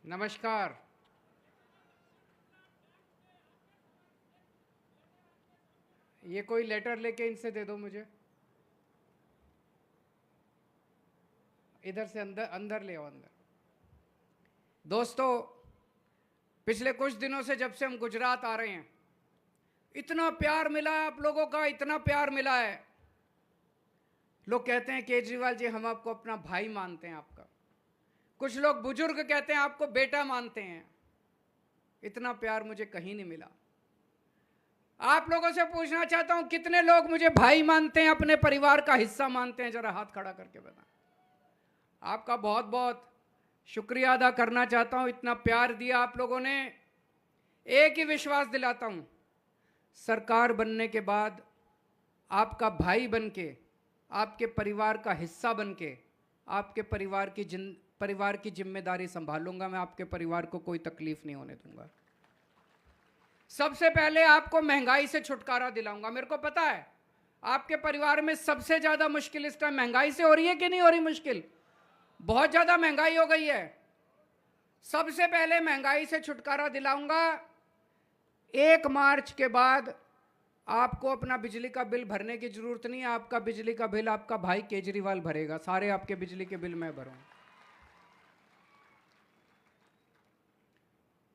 नमस्कार। ये कोई लेटर लेके इनसे दे दो मुझे। इधर से अंदर अंदर ले आओ अंदर। दोस्तों, पिछले कुछ दिनों से जब से हम गुजरात आ रहे हैं, इतना प्यार मिला है आप लोगों का, इतना प्यार मिला है। लोग कहते हैं केजरीवाल जी हम आपको अपना भाई मानते हैं आपका। कुछ लोग बुजुर्ग कहते हैं आपको बेटा मानते हैं। इतना प्यार मुझे कहीं नहीं मिला। आप लोगों से पूछना चाहता हूं, कितने लोग मुझे भाई मानते हैं, अपने परिवार का हिस्सा मानते हैं? जरा हाथ खड़ा करके बताएं। आपका बहुत बहुत शुक्रिया अदा करना चाहता हूं, इतना प्यार दिया आप लोगों ने। एक ही विश्वास दिलाता हूं, सरकार बनने के बाद आपका भाई बनके, आपके परिवार का हिस्सा बनके, आपके परिवार की जिम्मेदारी संभालूंगा। मैं आपके परिवार को कोई तकलीफ नहीं होने दूंगा। सबसे पहले आपको महंगाई से छुटकारा दिलाऊंगा। मेरे को पता है आपके परिवार में सबसे ज्यादा मुश्किल इस टाइम महंगाई से हो रही है कि नहीं हो रही मुश्किल? बहुत ज्यादा महंगाई हो गई है। सबसे पहले महंगाई से छुटकारा दिलाऊंगा। 1 मार्च के बाद आपको अपना बिजली का बिल भरने की जरूरत नहीं है। आपका बिजली का बिल आपका भाई केजरीवाल भरेगा। सारे आपके बिजली के बिल मैं भरूंगा।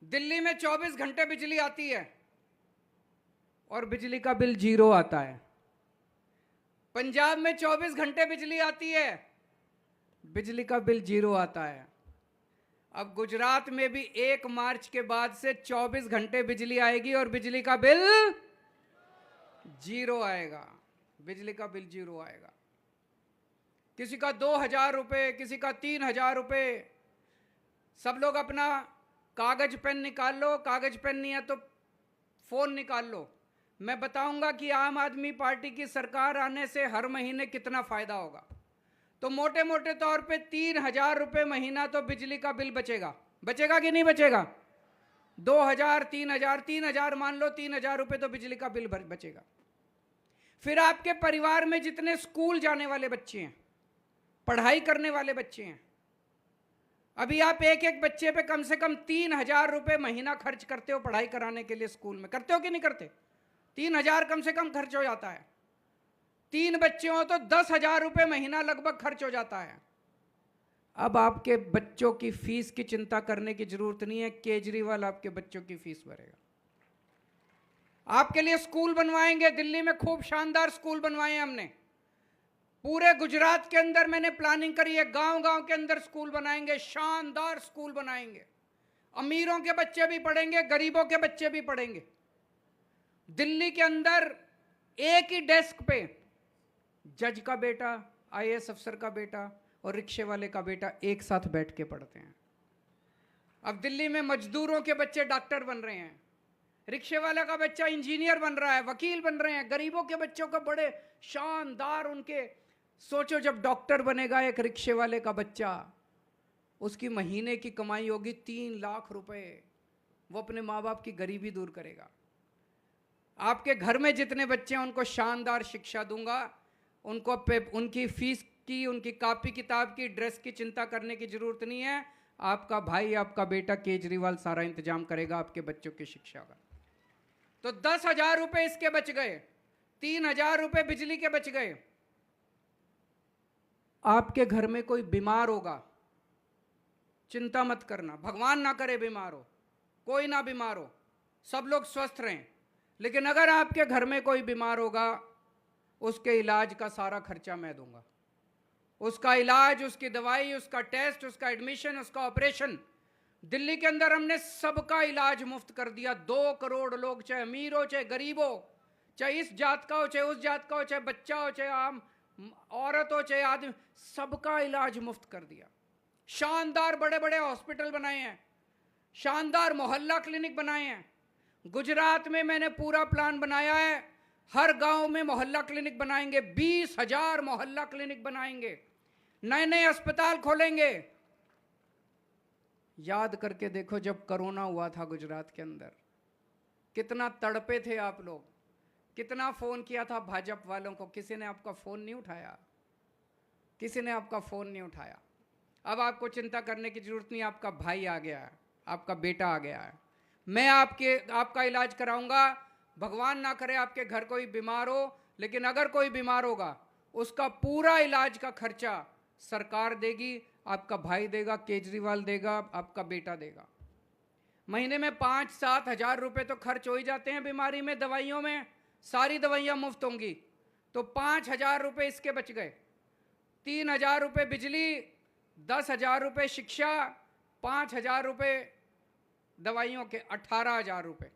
दिल्ली में 24 घंटे बिजली आती है और बिजली का बिल 0 आता है। पंजाब में 24 घंटे बिजली आती है, बिजली का बिल 0 आता है। अब गुजरात में भी 1 मार्च के बाद से 24 घंटे बिजली आएगी और बिजली का बिल 0 आएगा। बिजली का बिल 0 आएगा। किसी का 2,000 रुपये, किसी का 3,000 रुपये। सब लोग अपना कागज पेन निकाल लो। कागज पेन नहीं है तो फोन निकाल लो। मैं बताऊंगा कि आम आदमी पार्टी की सरकार आने से हर महीने कितना फायदा होगा। तो मोटे मोटे तौर पे 3,000 रुपये महीना तो बिजली का बिल बचेगा। बचेगा कि नहीं बचेगा? 2,000, 3,000, 3,000 मान लो, 3,000 रुपये तो बिजली का बिल बचेगा। फिर आपके परिवार में जितने स्कूल जाने वाले बच्चे हैं, पढ़ाई करने वाले बच्चे हैं, अभी आप एक एक बच्चे पे कम से कम 3,000 रुपये महीना खर्च करते हो पढ़ाई कराने के लिए। स्कूल में करते हो कि नहीं करते? 3,000 कम से कम खर्च हो जाता है। 3 बच्चे हो तो 10,000 रुपये महीना लगभग खर्च हो जाता है। अब आपके बच्चों की फीस की चिंता करने की जरूरत नहीं है। केजरीवाल आपके बच्चों की फीस भरेगा। आपके लिए स्कूल बनवाएंगे। दिल्ली में खूब शानदार स्कूल बनवाए हैं हमने। पूरे गुजरात के अंदर मैंने प्लानिंग करी है। गांव गांव के अंदर स्कूल बनाएंगे, शानदार स्कूल बनाएंगे। अमीरों के बच्चे भी पढ़ेंगे, गरीबों के बच्चे भी पढ़ेंगे। दिल्ली के अंदर एक ही डेस्क पे जज का बेटा, आईएएस अफसर का बेटा और रिक्शे वाले का बेटा एक साथ बैठ के पढ़ते हैं। अब दिल्ली में मजदूरों के बच्चे डॉक्टर बन रहे हैं, रिक्शे वाले का बच्चा इंजीनियर बन रहा है, वकील बन रहे हैं। गरीबों के बच्चों को बड़े शानदार उनके, सोचो जब डॉक्टर बनेगा एक रिक्शे वाले का बच्चा, उसकी महीने की कमाई होगी 3 लाख रुपए। वो अपने माँ बाप की गरीबी दूर करेगा। आपके घर में जितने बच्चे हैं उनको शानदार शिक्षा दूंगा। उनको उनकी फीस की, उनकी कॉपी किताब की, ड्रेस की चिंता करने की जरूरत नहीं है। आपका भाई, आपका बेटा केजरीवाल सारा इंतजाम करेगा आपके बच्चों की शिक्षा का। तो 10,000 रुपये इसके बच गए, 3,000 रुपये बिजली के बच गए। आपके घर में कोई बीमार होगा, चिंता मत करना, भगवान ना करे बीमार हो, कोई ना बीमार हो, सब लोग स्वस्थ रहें। लेकिन अगर आपके घर में कोई बीमार होगा, उसके इलाज का सारा खर्चा मैं दूंगा। उसका इलाज, उसकी दवाई, उसका टेस्ट, उसका एडमिशन, उसका ऑपरेशन। दिल्ली के अंदर हमने सबका इलाज मुफ्त कर दिया। 2 करोड़ लोग, चाहे अमीर हो चाहे गरीब हो, चाहे इस जात का हो चाहे उस जात का हो, चाहे बच्चा हो चाहे आम औरत हो चाहे आदमी, सबका इलाज मुफ्त कर दिया। शानदार बड़े बड़े हॉस्पिटल बनाए हैं, शानदार मोहल्ला क्लिनिक बनाए हैं। गुजरात में मैंने पूरा प्लान बनाया है। हर गांव में मोहल्ला क्लिनिक बनाएंगे। 20,000 मोहल्ला क्लिनिक बनाएंगे। नए नए अस्पताल खोलेंगे। याद करके देखो, जब कोरोना हुआ था गुजरात के अंदर, कितना तड़पे थे आप लोग। कितना फोन किया था भाजपा वालों को, किसी ने आपका फोन नहीं उठाया। किसी ने आपका फोन नहीं उठाया। अब आपको चिंता करने की जरूरत नहीं, आपका भाई आ गया है। आपका बेटा आ गया है, मैं आपका इलाज कराऊंगा। भगवान ना करे आपके घर कोई बीमार हो, लेकिन अगर कोई बीमार होगा उसका पूरा इलाज का खर्चा सरकार देगी, आपका भाई देगा, केजरीवाल देगा, आपका बेटा देगा। महीने में 5-7 हजार रुपए तो खर्च हो ही जाते हैं बीमारी में, दवाइयों में, सारी दवाइयां मुफ्त होंगी तो 5,000 रुपए इसके बच गए। 3,000 रुपए बिजली, 10,000 रुपए शिक्षा, 5,000 रुपए दवाइयों के, 18,000 रुपए।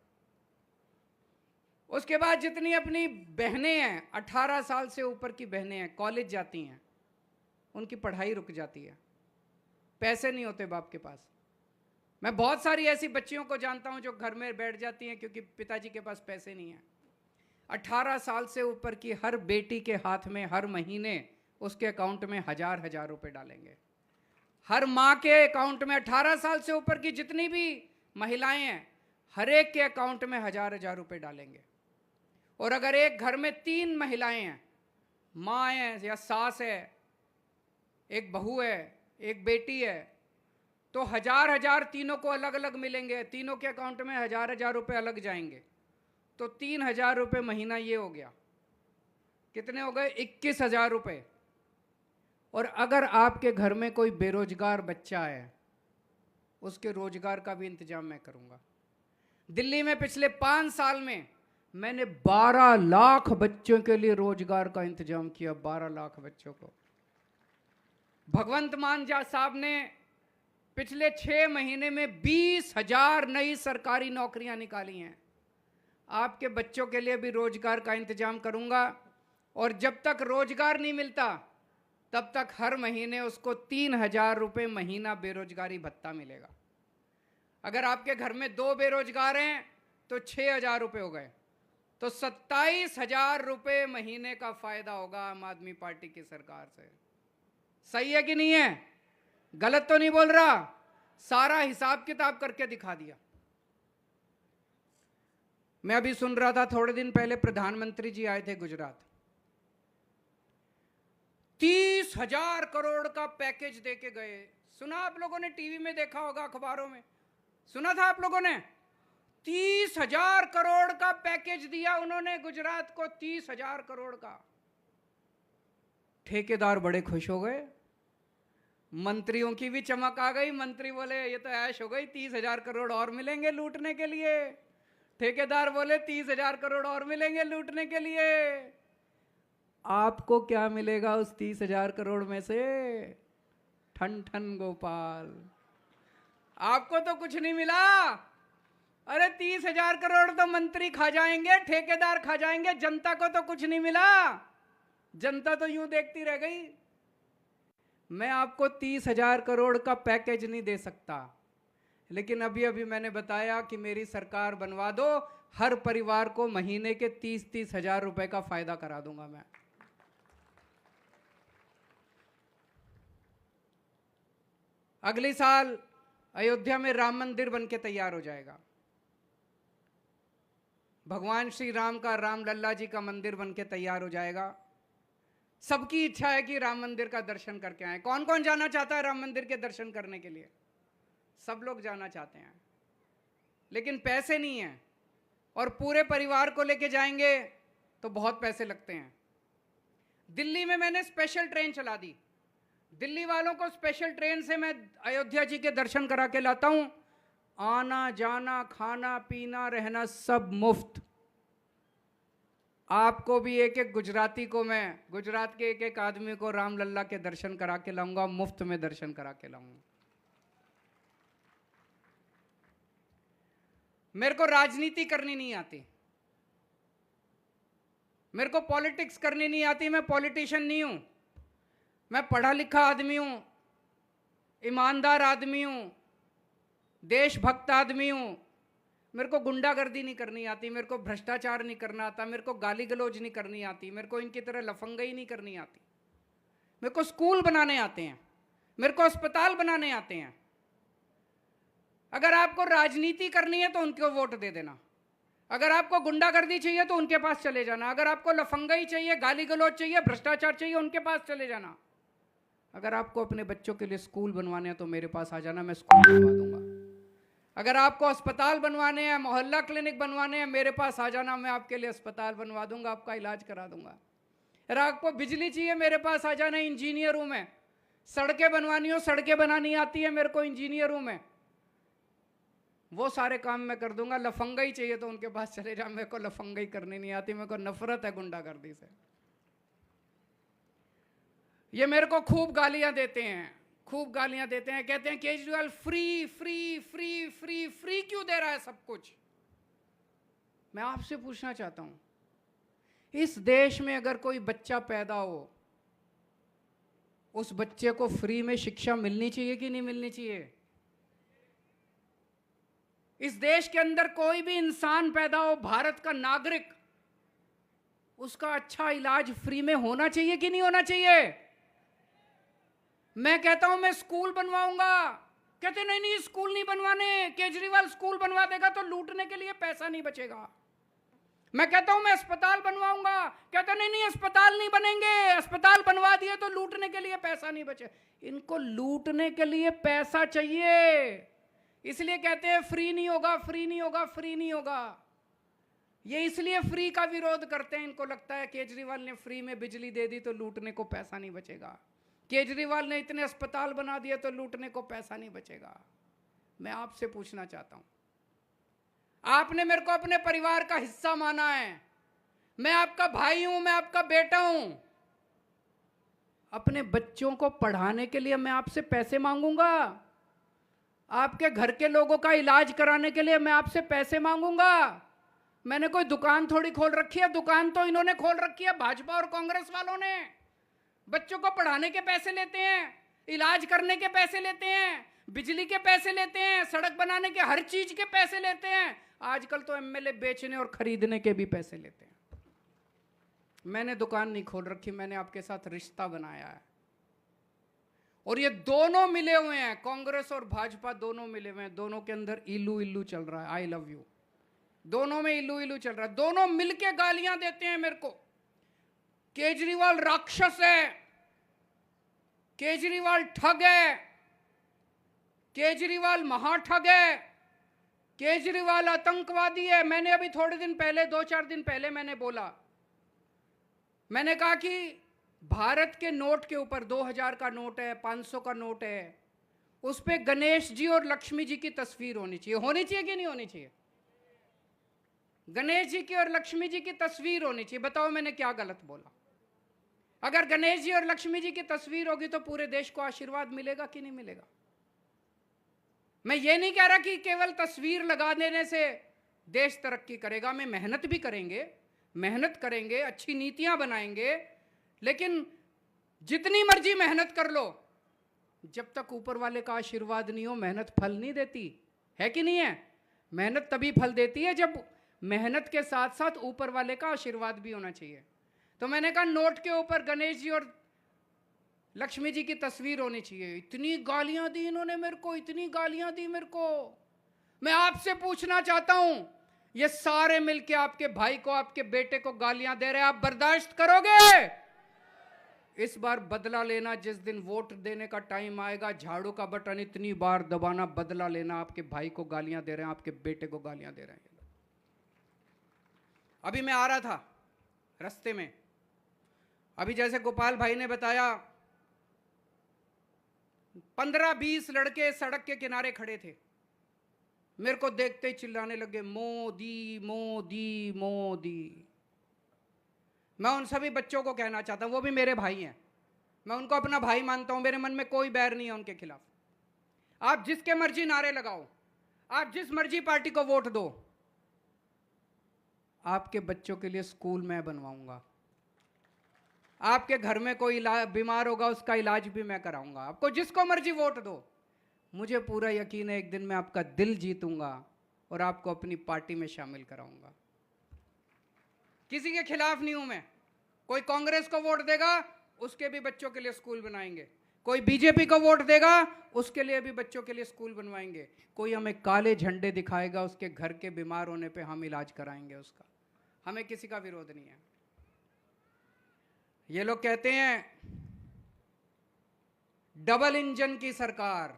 उसके बाद जितनी अपनी बहनें हैं, 18 साल से ऊपर की बहनें हैं, कॉलेज जाती हैं, उनकी पढ़ाई रुक जाती है, पैसे नहीं होते बाप के पास। मैं बहुत सारी ऐसी बच्चियों को जानता हूं जो घर में बैठ जाती हैं क्योंकि पिताजी के पास पैसे नहीं हैं। 18 साल से ऊपर की हर बेटी के हाथ में हर महीने उसके अकाउंट में 1,000 रुपए डालेंगे। हर माँ के अकाउंट में 18 साल से ऊपर की जितनी भी महिलाएं हैं, हर एक के अकाउंट में 1,000 रुपए डालेंगे। और अगर एक घर में 3 महिलाएं हैं, माँ है या सास है, एक बहू है, एक बेटी है, तो 1,000 तीनों को अलग अलग मिलेंगे, तीनों के अकाउंट में 1,000 रुपए अलग जाएंगे, तो 3,000 रुपए महीना ये हो गया। कितने हो गए? 21,000 रुपए। और अगर आपके घर में कोई बेरोजगार बच्चा है, उसके रोजगार का भी इंतजाम मैं करूंगा। दिल्ली में पिछले 5 साल में मैंने 12 लाख बच्चों के लिए रोजगार का इंतजाम किया, 12 लाख बच्चों को। भगवंत मान साहब ने पिछले 6 महीने में 20,000 नई सरकारी नौकरियां निकाली हैं। आपके बच्चों के लिए भी रोजगार का इंतजाम करूंगा। और जब तक रोजगार नहीं मिलता तब तक हर महीने उसको 3,000 रुपए महीना बेरोजगारी भत्ता मिलेगा। अगर आपके घर में 2 बेरोजगार हैं तो 6,000 रुपए हो गए, तो 27,000 रुपए महीने का फायदा होगा आम आदमी पार्टी की सरकार से। सही है कि नहीं है? गलत तो नहीं बोल रहा? सारा हिसाब किताब करके दिखा दिया। मैं अभी सुन रहा था, थोड़े दिन पहले प्रधानमंत्री जी आए थे गुजरात, 30,000 करोड़ का पैकेज देके गए। सुना आप लोगों ने? टीवी में देखा होगा, अखबारों में सुना था आप लोगों ने? 30,000 करोड़ का पैकेज दिया उन्होंने गुजरात को, 30,000 करोड़ का। ठेकेदार बड़े खुश हो गए, मंत्रियों की भी चमक आ गई। मंत्री बोले ये तो ऐश हो गई, 30,000 करोड़ और मिलेंगे लूटने के लिए। ठेकेदार बोले 30,000 करोड़ और मिलेंगे लूटने के लिए। आपको क्या मिलेगा उस 30,000 करोड़ में से? ठन ठन गोपाल, आपको तो कुछ नहीं मिला। अरे 30,000 करोड़ तो मंत्री खा जाएंगे, ठेकेदार खा जाएंगे, जनता को तो कुछ नहीं मिला। जनता तो यूं देखती रह गई। मैं आपको 30,000 करोड़ का पैकेज नहीं दे सकता, लेकिन अभी अभी मैंने बताया कि मेरी सरकार बनवा दो, हर परिवार को महीने के 30-30 हजार रुपए का फायदा करा दूंगा मैं। अगले साल अयोध्या में राम मंदिर बनके तैयार हो जाएगा। भगवान श्री राम का, राम लल्ला जी का मंदिर बनके तैयार हो जाएगा। सबकी इच्छा है कि राम मंदिर का दर्शन करके आए। कौन कौन जाना चाहता है राम मंदिर के दर्शन करने के लिए? सब लोग जाना चाहते हैं, लेकिन पैसे नहीं हैं, और पूरे परिवार को लेके जाएंगे तो बहुत पैसे लगते हैं। दिल्ली में मैंने स्पेशल ट्रेन चला दी। दिल्ली वालों को स्पेशल ट्रेन से मैं अयोध्या जी के दर्शन करा के लाता हूं। आना जाना, खाना पीना, रहना सब मुफ्त। आपको भी एक एक गुजराती को, मैं गुजरात के एक एक आदमी को राम लल्ला के दर्शन करा के लाऊंगा, मुफ्त में दर्शन करा के लाऊंगा। मेरे को राजनीति करनी नहीं आती, मेरे को पॉलिटिक्स करनी नहीं आती। मैं पॉलिटिशियन नहीं हूं, मैं पढ़ा लिखा आदमी हूं, ईमानदार आदमी हूं, देशभक्त आदमी हूं। मेरे को गुंडागर्दी नहीं करनी आती, मेरे को भ्रष्टाचार नहीं करना आता, मेरे को गाली गलौज नहीं करनी आती, मेरे को इनकी तरह लफंगई नहीं करनी आती। मेरे को स्कूल बनाने आते हैं, मेरे को अस्पताल बनाने आते हैं। अगर आपको राजनीति करनी है तो उनको वोट दे देना। अगर आपको गुंडागर्दी चाहिए तो उनके पास चले जाना। अगर आपको लफंगई चाहिए, गाली गलौज चाहिए, भ्रष्टाचार चाहिए, उनके पास चले जाना। अगर आपको अपने बच्चों के लिए स्कूल बनवाने हैं तो मेरे पास आ जाना, मैं स्कूल बनवा दूंगा। अगर आपको अस्पताल बनवाने हैं, मोहल्ला क्लिनिक बनवाने हैं, मेरे पास आ जाना, मैं आपके लिए अस्पताल बनवा दूंगा, आपका इलाज करा दूंगा। अगर आपको बिजली चाहिए, मेरे पास आ जाना, इंजीनियर हूं मैं। सड़कें बनवानी हो, सड़कें बनानी आती है मेरे को, इंजीनियर हूं मैं, वो सारे काम मैं कर दूंगा। लफंगाई चाहिए तो उनके पास चले जा, मेरे को लफंगाई करनी नहीं आती, मेरे को नफरत है गुंडागर्दी से। ये मेरे को खूब गालियां देते हैं, खूब गालियां देते हैं, कहते हैं Kejriwal free free free free free क्यों दे रहा है सब कुछ। मैं आपसे पूछना चाहता हूं, इस देश में अगर कोई बच्चा पैदा हो, उस बच्चे को फ्री में शिक्षा मिलनी चाहिए कि नहीं मिलनी चाहिए? इस देश के अंदर कोई भी इंसान पैदा हो, भारत का नागरिक, उसका अच्छा इलाज फ्री में होना चाहिए कि नहीं होना चाहिए? मैं कहता हूं मैं स्कूल बनवाऊंगा, कहते नहीं नहीं स्कूल नहीं बनवाने, केजरीवाल स्कूल बनवा देगा तो लूटने के लिए पैसा नहीं बचेगा। मैं कहता हूं मैं अस्पताल बनवाऊंगा, कहते नहीं नहीं अस्पताल नहीं बनेंगे, अस्पताल बनवा दिए तो लूटने के लिए पैसा नहीं बचे। इनको लूटने के लिए पैसा चाहिए, इसलिए कहते हैं फ्री नहीं होगा, फ्री नहीं होगा, फ्री नहीं होगा। ये इसलिए फ्री का विरोध करते हैं, इनको लगता है केजरीवाल ने फ्री में बिजली दे दी तो लूटने को पैसा नहीं बचेगा, केजरीवाल ने इतने अस्पताल बना दिए तो लूटने को पैसा नहीं बचेगा। मैं आपसे पूछना चाहता हूं, आपने मेरे को अपने परिवार का हिस्सा माना है, मैं आपका भाई हूं, मैं आपका बेटा हूं। अपने बच्चों को पढ़ाने के लिए मैं आपसे पैसे मांगूंगा? आपके घर के लोगों का इलाज कराने के लिए मैं आपसे पैसे मांगूंगा? मैंने कोई दुकान थोड़ी खोल रखी है, दुकान तो इन्होंने खोल रखी है, भाजपा और कांग्रेस वालों ने। बच्चों को पढ़ाने के पैसे लेते हैं, इलाज करने के पैसे लेते हैं, बिजली के पैसे लेते हैं, सड़क बनाने के, हर चीज के पैसे लेते हैं। आजकल तो एमएलए बेचने और खरीदने के भी पैसे लेते हैं। मैंने दुकान नहीं खोल रखी, मैंने आपके साथ रिश्ता बनाया है। और ये दोनों मिले हुए हैं, कांग्रेस और भाजपा दोनों मिले हुए हैं, दोनों के अंदर इल्लू इल्लू चल रहा है, आई लव यू, दोनों में इल्लू इल्लू चल रहा है। दोनों मिलके गालियां देते हैं मेरे को, केजरीवाल राक्षस है, केजरीवाल ठग है, केजरीवाल महाठग है, केजरीवाल आतंकवादी है। मैंने अभी थोड़े दिन पहले, 2-4 दिन पहले मैंने बोला, मैंने कहा कि भारत के नोट के ऊपर 2000 का नोट है, 500 का नोट है, उस पे गणेश जी और लक्ष्मी जी की तस्वीर होनी चाहिए। होनी चाहिए कि नहीं होनी चाहिए? गणेश जी की और लक्ष्मी जी की तस्वीर होनी चाहिए। बताओ मैंने क्या गलत बोला? अगर गणेश जी और लक्ष्मी जी की तस्वीर होगी तो पूरे देश को आशीर्वाद मिलेगा कि नहीं मिलेगा? मैं ये नहीं कह रहा कि केवल तस्वीर लगा देने से देश तरक्की करेगा, मैं मेहनत भी करेंगे, मेहनत करेंगे, अच्छी नीतियां बनाएंगे, लेकिन जितनी मर्जी मेहनत कर लो, जब तक ऊपर वाले का आशीर्वाद नहीं हो मेहनत फल नहीं देती है कि नहीं है? मेहनत तभी फल देती है जब मेहनत के साथ साथ ऊपर वाले का आशीर्वाद भी होना चाहिए। तो मैंने कहा नोट के ऊपर गणेश जी और लक्ष्मी जी की तस्वीर होनी चाहिए। इतनी गालियां दी इन्होंने मेरे को, इतनी गालियां दी मेरे को। मैं आपसे पूछना चाहता हूं, ये सारे मिलके आपके भाई को, आपके बेटे को गालियां दे रहे हैं, आप बर्दाश्त करोगे? इस बार बदला लेना, जिस दिन वोट देने का टाइम आएगा, झाड़ू का बटन इतनी बार दबाना, बदला लेना। आपके भाई को गालियां दे रहे हैं, आपके बेटे को गालियां दे रहे हैं। अभी मैं आ रहा था रास्ते में, अभी जैसे गोपाल भाई ने बताया, 15-20 लड़के सड़क के किनारे खड़े थे, मेरे को देखते ही चिल्लाने लगे मोदी मोदी मोदी। मैं उन सभी बच्चों को कहना चाहता हूं, वो भी मेरे भाई हैं, मैं उनको अपना भाई मानता हूं, मेरे मन में कोई बैर नहीं है उनके खिलाफ। आप जिसके मर्जी नारे लगाओ, आप जिस मर्जी पार्टी को वोट दो, आपके बच्चों के लिए स्कूल मैं बनवाऊंगा, आपके घर में कोई बीमार होगा उसका इलाज भी मैं कराऊंगा। आपको जिसको मर्जी वोट दो, मुझे पूरा यकीन है एक दिन मैं आपका दिल जीतूंगा और आपको अपनी पार्टी में शामिल कराऊंगा। किसी के खिलाफ नहीं हूं मैं। कोई कांग्रेस को वोट देगा, उसके भी बच्चों के लिए स्कूल बनाएंगे। कोई बीजेपी को वोट देगा, उसके लिए भी बच्चों के लिए स्कूल बनवाएंगे। कोई हमें काले झंडे दिखाएगा, उसके घर के बीमार होने पे हम इलाज कराएंगे उसका। हमें किसी का विरोध नहीं है। ये लोग कहते हैं डबल इंजन की सरकार।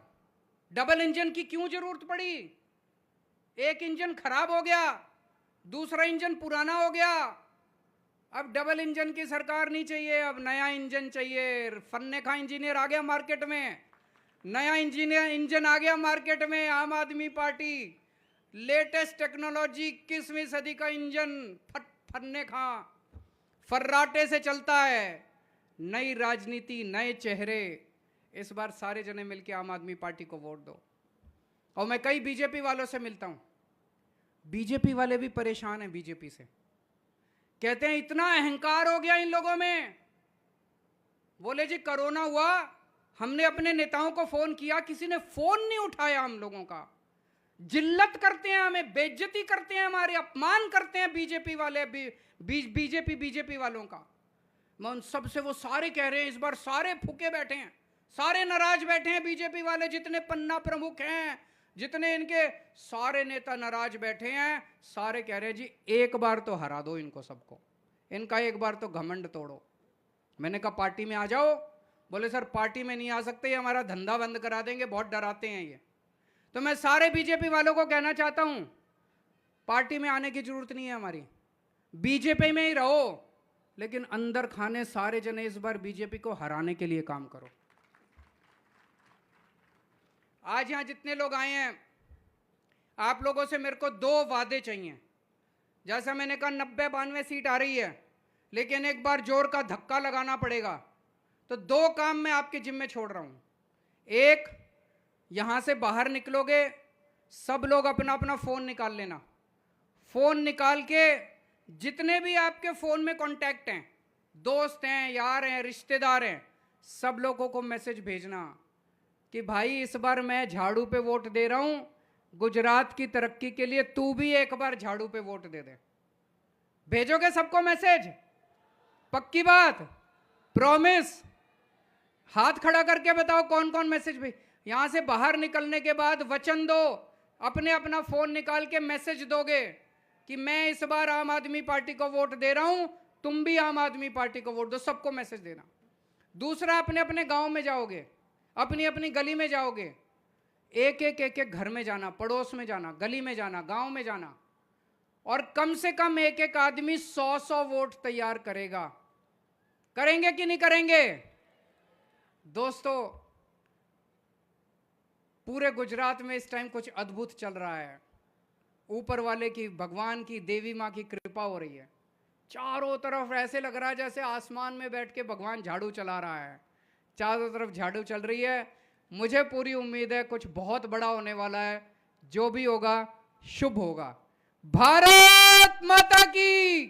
डबल इंजन की क्यों जरूरत पड़ी? एक इंजन खराब हो गया, दूसरा इंजन पुराना हो गया, अब डबल इंजन की सरकार नहीं चाहिए, अब नया इंजन चाहिए। फन्ने का इंजीनियर आ गया मार्केट में, नया इंजन आ गया मार्केट में। आम आदमी पार्टी लेटेस्ट टेक्नोलॉजी 21वीं सदी का इंजन फन्ने खा फर्राटे से चलता है। नई राजनीति, नए चेहरे। इस बार सारे जने मिलकर आम आदमी पार्टी को वोट दो। और मैं कई बीजेपी वालों से मिलता हूं, बीजेपी वाले भी परेशान हैं बीजेपी से। कहते हैं इतना अहंकार हो गया इन लोगों में। बोले जी कोरोना हुआ, हमने अपने नेताओं को फोन किया, किसी ने फोन नहीं उठाया हम लोगों का। जिल्लत करते हैं, हमें बेइज्जती करते हैं, हमारे अपमान करते हैं बीजेपी वाले, बीजेपी वालों का। मैं उन सबसे, वो सारे कह रहे हैं इस बार सारे फूके बैठे हैं, सारे नाराज बैठे हैं बीजेपी वाले, जितने पन्ना प्रमुख हैं, जितने इनके सारे नेता नाराज बैठे हैं। सारे कह रहे हैं जी एक बार तो हरा दो इनको सबको, इनका एक बार तो घमंड तोड़ो। मैंने कहा पार्टी में आ जाओ। बोले सर पार्टी में नहीं आ सकते, ये हमारा धंधा बंद करा देंगे, बहुत डराते हैं ये। तो मैं सारे बीजेपी वालों को कहना चाहता हूं, पार्टी में आने की जरूरत नहीं है हमारी, बीजेपी में ही रहो, लेकिन अंदर खाने सारे जने इस बार बीजेपी को हराने के लिए काम करो। आज यहां जितने लोग आए हैं, आप लोगों से मेरे को 2 वादे चाहिए। जैसा मैंने कहा 90-92 सीट आ रही है, लेकिन एक बार जोर का धक्का लगाना पड़ेगा। तो 2 काम मैं आपके जिम्मे छोड़ रहा हूं। एक, यहां से बाहर निकलोगे, सब लोग अपना अपना फोन निकाल लेना। फोन निकाल के जितने भी आपके फोन में कांटेक्ट हैं, दोस्त हैं, यार हैं, रिश्तेदार हैं, सब लोगों को मैसेज भेजना कि भाई इस बार मैं झाड़ू पे वोट दे रहा हूं, गुजरात की तरक्की के लिए तू भी एक बार झाड़ू पे वोट दे दे। भेजोगे सबको मैसेज? पक्की बात? प्रॉमिस? हाथ खड़ा करके बताओ कौन कौन मैसेज भेज। यहां से बाहर निकलने के बाद वचन दो, अपने अपना फोन निकाल के मैसेज दोगे कि मैं इस बार आम आदमी पार्टी को वोट दे रहा हूं, तुम भी आम आदमी पार्टी को वोट दो। सबको मैसेज देना। दूसरा, अपने अपने गांव में जाओगे, अपनी अपनी गली में जाओगे, एक एक घर में जाना, पड़ोस में जाना, गली में जाना, गांव में जाना, और कम से कम एक आदमी 100 वोट तैयार करेगा। करेंगे कि नहीं करेंगे? दोस्तों, पूरे गुजरात में इस टाइम कुछ अद्भुत चल रहा है। ऊपर वाले की, भगवान की, देवी माँ की कृपा हो रही है। चारों तरफ ऐसे लग रहा है जैसे आसमान में बैठ के भगवान झाड़ू चला रहा है। चारों तरफ झाड़ू चल रही है। मुझे पूरी उम्मीद है कुछ बहुत बड़ा होने वाला है। जो भी होगा शुभ होगा। भारत माता की